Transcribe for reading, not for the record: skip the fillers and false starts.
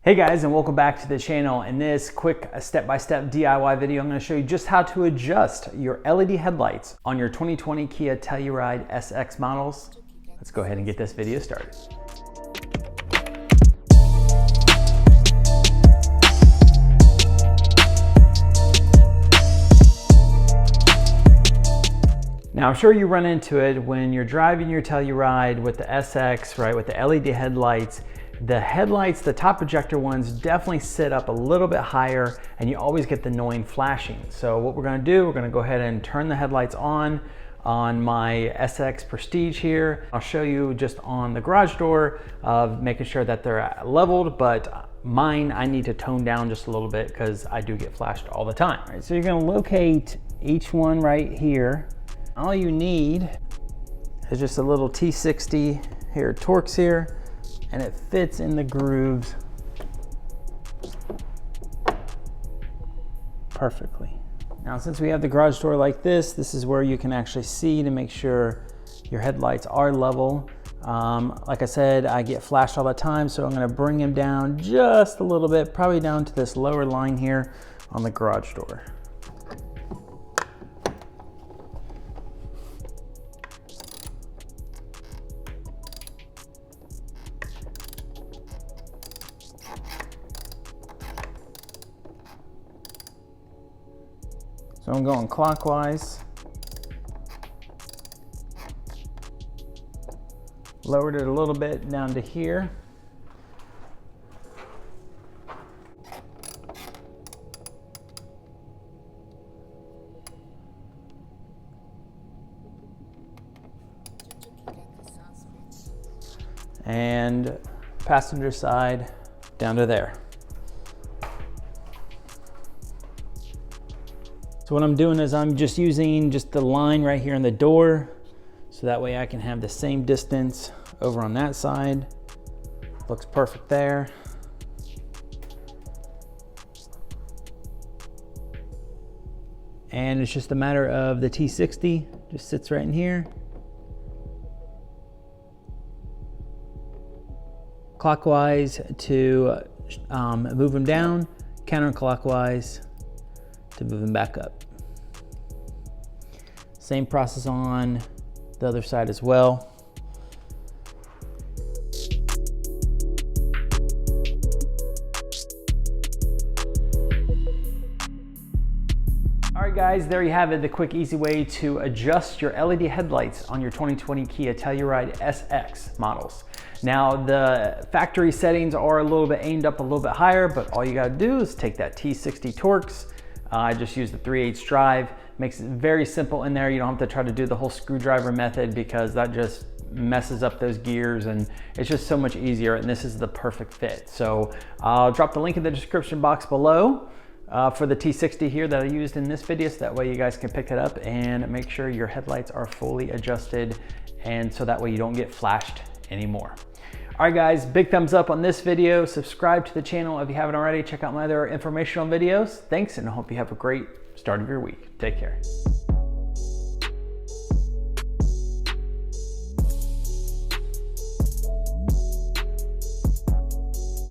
Hey guys, and welcome back to the channel. In this quick step-by-step DIY video, I'm going to show you just how to adjust your LED headlights on your 2020 Kia Telluride SX models. Let's go ahead and get this video started. Now, I'm sure you run into it when you're driving your Telluride with the SX, right, with the LED headlights. The headlights, the top projector ones, definitely sit up a little bit higher and you always get the annoying flashing. So what we're gonna do, we're gonna go ahead and turn the headlights on my SX Prestige here. I'll show you just on the garage door of making sure that they're leveled, but mine, I need to tone down just a little bit because I do get flashed all the time. All right, so you're gonna locate each one right here. All you need is just a little T60 here, Torx here, and it fits in the grooves perfectly. Now, since we have the garage door like this is where you can actually see to make sure your headlights are level. Like I said, I get flashed all the time, so I'm gonna bring them down just a little bit, probably down to this lower line here on the garage door. So I'm going clockwise. Lowered it a little bit down to here. And passenger side down to there. So what I'm doing is I'm just using just the line right here in the door, so that way I can have the same distance over on that side. Looks perfect there. And it's just a matter of the T60, just sits right in here. Clockwise to move them down, counterclockwise to move them back up. Same process on the other side as well. All right guys, there you have it, the quick, easy way to adjust your LED headlights on your 2020 Kia Telluride SX models. Now, the factory settings are a little bit aimed up a little bit higher, but all you gotta do is take that T60 Torx. I just use the 3/8 drive. Makes it very simple in there. You don't have to try to do the whole screwdriver method because that just messes up those gears, and it's just so much easier, and this is the perfect fit. So I'll drop the link in the description box below for the T60 here that I used in this video, so that way you guys can pick it up and make sure your headlights are fully adjusted, and so that way you don't get flashed anymore. All right guys, big thumbs up on this video. Subscribe to the channel if you haven't already. Check out my other informational videos. Thanks, and I hope you have a great start of your week. Take care.